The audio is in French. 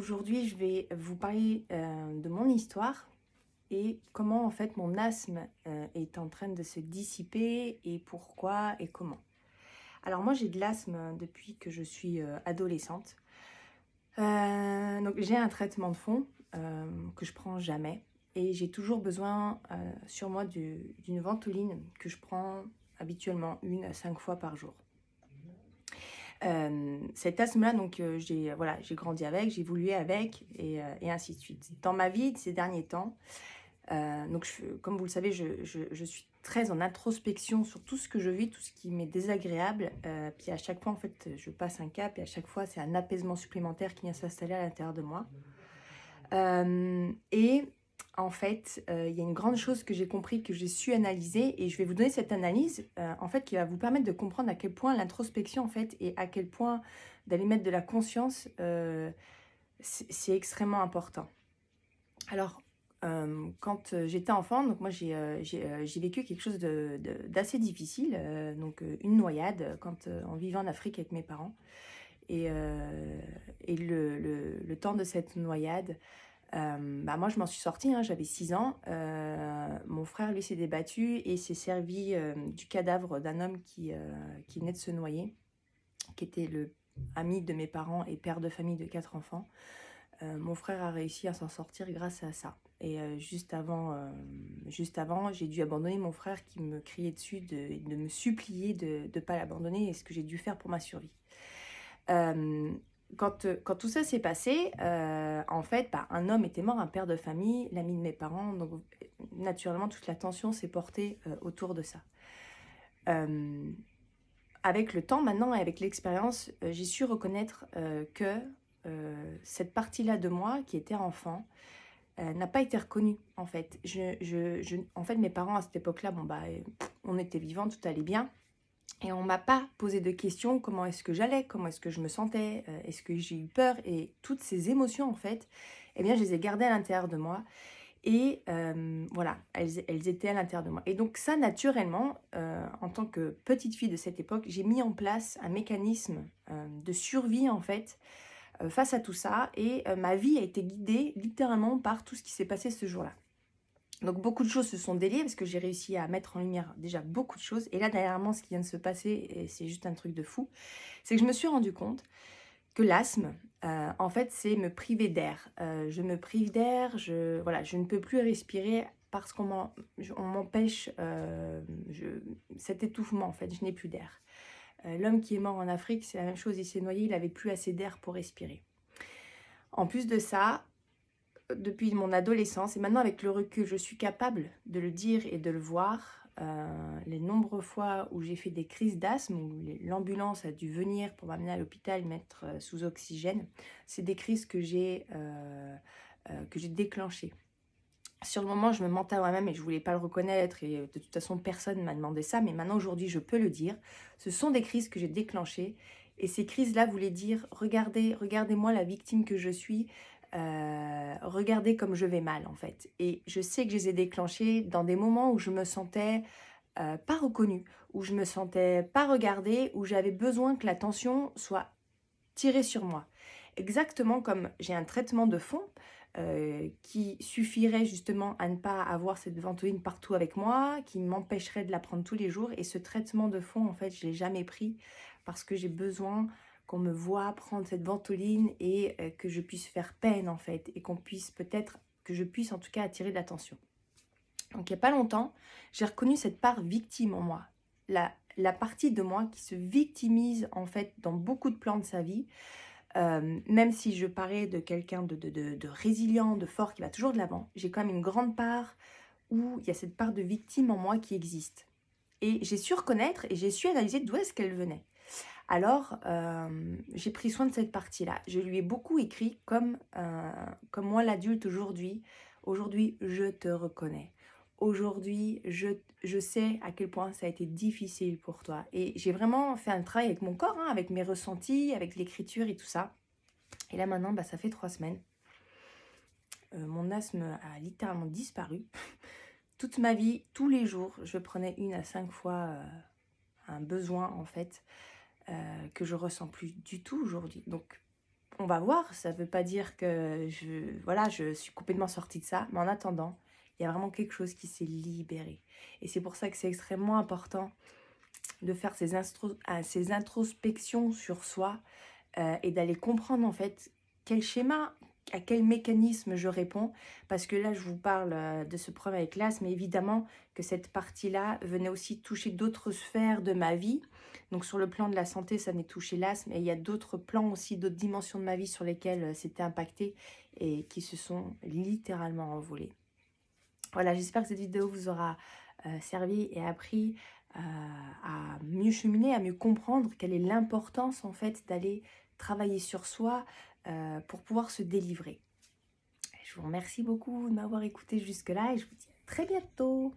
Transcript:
Aujourd'hui, je vais vous parler de mon histoire et comment en fait mon asthme est en train de se dissiper et pourquoi et comment. Alors moi j'ai de l'asthme depuis que je suis adolescente. Donc j'ai un traitement de fond que je prends jamais et j'ai toujours besoin sur moi d'une ventoline que je prends habituellement 1 à 5 fois par jour. Cet asthme-là, donc j'ai grandi avec, j'ai évolué avec et ainsi de suite. Dans ma vie de ces derniers temps, comme vous le savez, je suis très en introspection sur tout ce que je vis, tout ce qui m'est désagréable. Puis à chaque fois, en fait, je passe un cap et à chaque fois, c'est un apaisement supplémentaire qui vient s'installer à l'intérieur de moi. Et en fait, il y a une grande chose que j'ai compris, que j'ai su analyser et je vais vous donner cette analyse, en fait, qui va vous permettre de comprendre à quel point l'introspection, en fait, et à quel point d'aller mettre de la conscience, c'est extrêmement important. Alors, quand, j'étais enfant, donc moi j'ai vécu quelque chose d'assez difficile, une noyade, en vivant en Afrique avec mes parents et le temps de cette noyade, moi je m'en suis sortie, hein, j'avais 6 ans. Mon frère lui s'est débattu et s'est servi, du cadavre d'un homme qui venait de se noyer, qui était le ami de mes parents et père de famille de 4 enfants. Mon frère a réussi à s'en sortir grâce à ça et juste avant, j'ai dû abandonner mon frère qui me criait dessus de me supplier de ne pas l'abandonner et ce que j'ai dû faire pour ma survie. Quand tout ça s'est passé, en fait, un homme était mort, un père de famille, l'ami de mes parents, donc naturellement toute la tension s'est portée autour de ça. Avec le temps maintenant et avec l'expérience, j'ai su reconnaître que cette partie-là de moi qui était enfant n'a pas été reconnue en fait. En fait, mes parents à cette époque-là, on était vivants, tout allait bien. Et on m'a pas posé de questions, comment est-ce que j'allais, comment est-ce que je me sentais, est-ce que j'ai eu peur et toutes ces émotions en fait, eh bien je les ai gardées à l'intérieur de moi et voilà, elles étaient à l'intérieur de moi. Et donc ça naturellement, en tant que petite fille de cette époque, j'ai mis en place un mécanisme de survie en fait, face à tout ça et ma vie a été guidée littéralement par tout ce qui s'est passé ce jour-là. Donc beaucoup de choses se sont déliées parce que j'ai réussi à mettre en lumière déjà beaucoup de choses. Et là, dernièrement, ce qui vient de se passer, et c'est juste un truc de fou, c'est que je me suis rendu compte que l'asthme, en fait, c'est me priver d'air. Je me prive d'air, voilà, je ne peux plus respirer parce on m'empêche cet étouffement, en fait, je n'ai plus d'air. L'homme qui est mort en Afrique, c'est la même chose, il s'est noyé, il n'avait plus assez d'air pour respirer. En plus de ça, depuis mon adolescence, et maintenant avec le recul, je suis capable de le dire et de le voir. Les nombreuses fois où j'ai fait des crises d'asthme, où l'ambulance a dû venir pour m'amener à l'hôpital, mettre sous oxygène, c'est des crises que j'ai déclenchées. Sur le moment, je me mentais à moi-même et je voulais pas le reconnaître et de toute façon, personne ne m'a demandé ça. Mais maintenant, aujourd'hui, je peux le dire. Ce sont des crises que j'ai déclenchées et ces crises-là voulaient dire, regardez-moi la victime que je suis, regardez comme je vais mal en fait. Et je sais que je les ai déclenchées dans des moments où je me sentais pas reconnue, où je me sentais pas regardée, où j'avais besoin que l'attention soit tirée sur moi. Exactement comme j'ai un traitement de fond qui suffirait justement à ne pas avoir cette ventoline partout avec moi, qui m'empêcherait de la prendre tous les jours. Et ce traitement de fond, en fait, je ne l'ai jamais pris parce que j'ai besoin qu'on me voit prendre cette ventoline et que je puisse faire peine, en fait, et que je puisse en tout cas attirer de l'attention. Donc, il n'y a pas longtemps, j'ai reconnu cette part victime en moi. La partie de moi qui se victimise, en fait, dans beaucoup de plans de sa vie. Même si je parais de quelqu'un de résilient, de fort, qui va toujours de l'avant, j'ai quand même une grande part où il y a cette part de victime en moi qui existe. Et j'ai su reconnaître et j'ai su analyser d'où est-ce qu'elle venait. Alors, j'ai pris soin de cette partie-là. Je lui ai beaucoup écrit comme moi l'adulte aujourd'hui. Aujourd'hui, je te reconnais. Aujourd'hui, je sais à quel point ça a été difficile pour toi. Et j'ai vraiment fait un travail avec mon corps, hein, avec mes ressentis, avec l'écriture et tout ça. Et là maintenant, ça fait 3 semaines. Mon asthme a littéralement disparu. Toute ma vie, tous les jours, je prenais 1 à 5 fois un besoin en fait que je ressens plus du tout aujourd'hui. Donc on va voir, ça ne veut pas dire que voilà, je suis complètement sortie de ça, mais en attendant, il y a vraiment quelque chose qui s'est libéré. Et c'est pour ça que c'est extrêmement important de faire ces introspections sur soi et d'aller comprendre en fait quel schéma, à quel mécanisme je réponds. Parce que là, je vous parle de ce problème avec l'asthme, mais évidemment que cette partie-là venait aussi toucher d'autres sphères de ma vie. Donc sur le plan de la santé, ça venait toucher l'asthme, et il y a d'autres plans aussi, d'autres dimensions de ma vie sur lesquelles c'était impacté et qui se sont littéralement envolées. Voilà, j'espère que cette vidéo vous aura servi et appris à mieux cheminer, à mieux comprendre quelle est l'importance en fait d'aller travailler sur soi pour pouvoir se délivrer. Je vous remercie beaucoup de m'avoir écouté jusque-là et je vous dis à très bientôt.